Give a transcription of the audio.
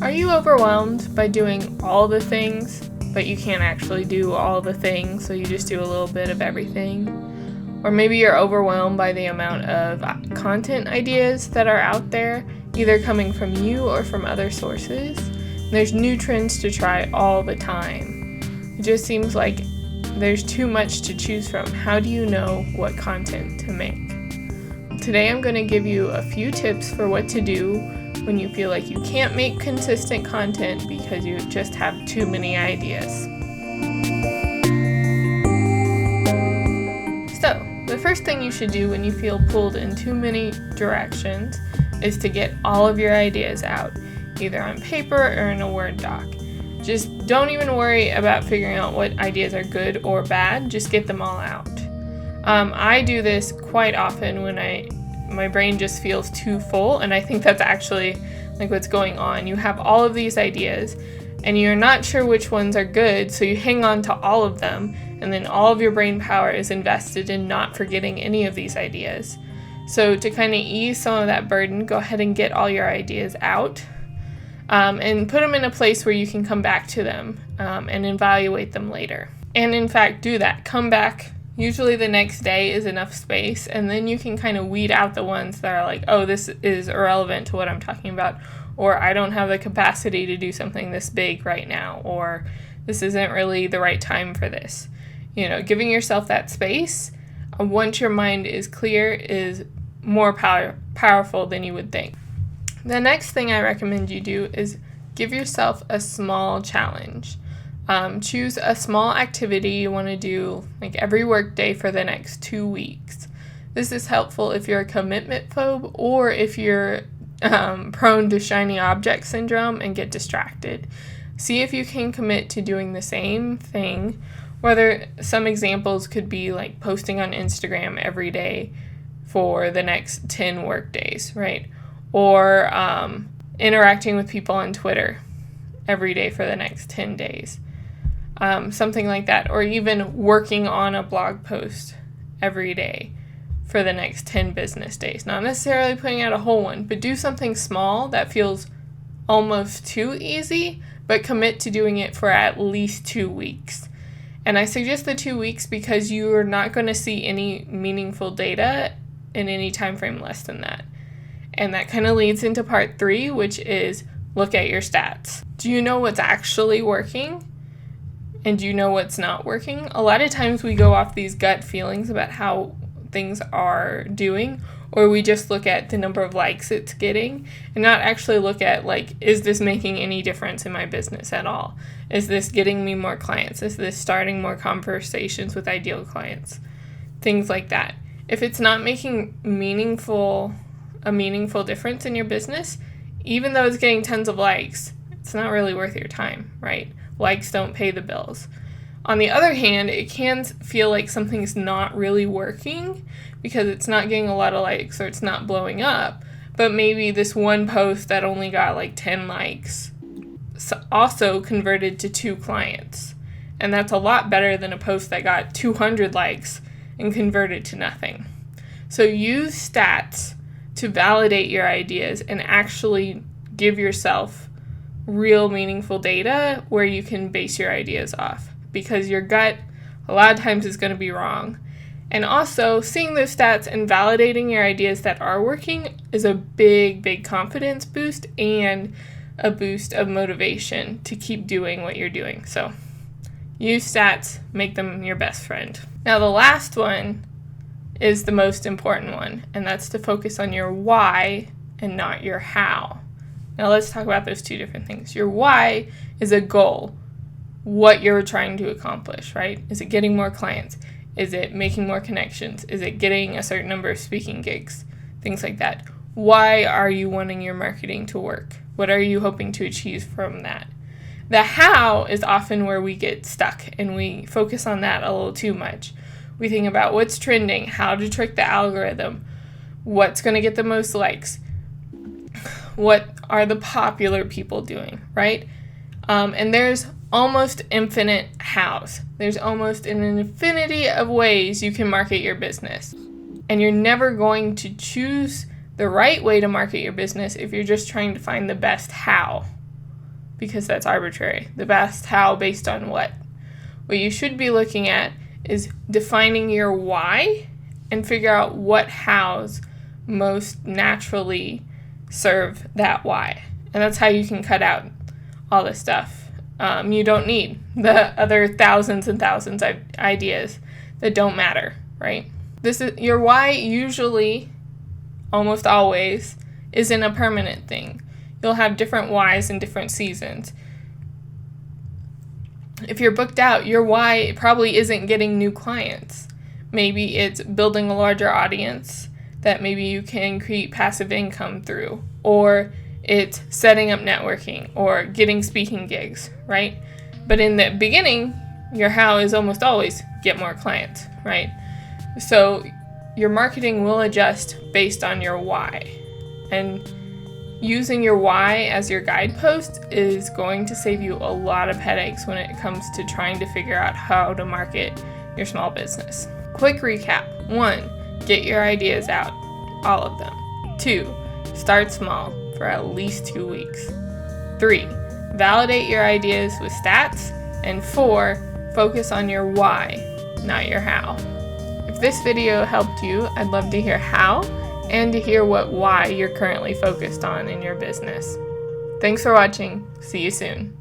Are you overwhelmed by doing all the things, but you can't actually do all the things, so you just do a little bit of everything? Or maybe you're overwhelmed by the amount of content ideas that are out there, either coming from you or from other sources. There's new trends to try all the time. It just seems like there's too much to choose from. How do you know what content to make? Today I'm going to give you a few tips for what to do when you feel like you can't make consistent content because you just have too many ideas. So, the first thing you should do when you feel pulled in too many directions is to get all of your ideas out, either on paper or in a Word doc. Just don't even worry about figuring out what ideas are good or bad, just get them all out. I do this quite often when my brain just feels too full, and I think that's actually like what's going on. You have all of these ideas and you're not sure which ones are good, so you hang on to all of them, and then all of your brain power is invested in not forgetting any of these ideas. So to kind of ease some of that burden, go ahead and get all your ideas out and put them in a place where you can come back to them and evaluate them later. And in fact, do that. Come back. Usually the next day is enough space, and then you can kind of weed out the ones that are like, oh, this is irrelevant to what I'm talking about, or I don't have the capacity to do something this big right now, or this isn't really the right time for this. Giving yourself that space, once your mind is clear, is more powerful than you would think. The next thing I recommend you do is give yourself a small challenge. Choose a small activity you want to do like every work day for the next 2 weeks. This is helpful if you're a commitment phobe or if you're prone to shiny object syndrome and get distracted. See if you can commit to doing the same thing, whether some examples could be like posting on Instagram every day for the next 10 work days, right? Or interacting with people on Twitter every day for the next 10 days. Something like that, or even working on a blog post every day for the next 10 business days. Not necessarily putting out a whole one, but do something small that feels almost too easy, but commit to doing it for at least 2 weeks. And I suggest the 2 weeks because you are not going to see any meaningful data in any time frame less than that. And that kind of leads into part 3, which is look at your stats. Do you know what's actually working? And do you know what's not working? A lot of times we go off these gut feelings about how things are doing, or we just look at the number of likes it's getting and not actually look at, like, is this making any difference in my business at all? Is this getting me more clients? Is this starting more conversations with ideal clients? Things like that. If it's not making a meaningful difference in your business, even though it's getting tons of likes, it's not really worth your time, right? Likes don't pay the bills. On the other hand, it can feel like something's not really working because it's not getting a lot of likes or it's not blowing up, but maybe this one post that only got like 10 likes also converted to 2 clients. And that's a lot better than a post that got 200 likes and converted to nothing. So use stats to validate your ideas and actually give yourself real meaningful data where you can base your ideas off, because your gut a lot of times is going to be wrong. And also, seeing those stats and validating your ideas that are working is a big confidence boost and a boost of motivation to keep doing what you're doing. So use stats, make them your best friend. Now the last one is the most important one, and that's to focus on your why and not your how. Now let's talk about those 2 different things. Your why is a goal, what you're trying to accomplish, right? Is it getting more clients? Is it making more connections? Is it getting a certain number of speaking gigs? Things like that. Why are you wanting your marketing to work? What are you hoping to achieve from that? The how is often where we get stuck, and we focus on that a little too much. We think about what's trending, how to trick the algorithm, what's going to get the most likes, what are the popular people doing, right? And there's almost infinite hows. There's almost an infinity of ways you can market your business. And you're never going to choose the right way to market your business if you're just trying to find the best how. because that's arbitrary. The best how based on what? What you should be looking at is defining your why and figure out what hows most naturally serve that why. And that's how you can cut out all this stuff. You don't need the other thousands and thousands of ideas that don't matter, right? This is your why usually, almost always, isn't a permanent thing. You'll have different whys in different seasons. If you're booked out, your why probably isn't getting new clients. Maybe it's building a larger audience that maybe you can create passive income through, or it's setting up networking or getting speaking gigs, right? But in the beginning, your how is almost always get more clients, right? So your marketing will adjust based on your why. And using your why as your guidepost is going to save you a lot of headaches when it comes to trying to figure out how to market your small business. Quick recap. 1, get your ideas out, all of them. 2, start small for at least 2 weeks. 3, validate your ideas with stats. And 4, focus on your why, not your how. If this video helped you, I'd love to hear how and to hear what why you're currently focused on in your business. Thanks for watching. See you soon.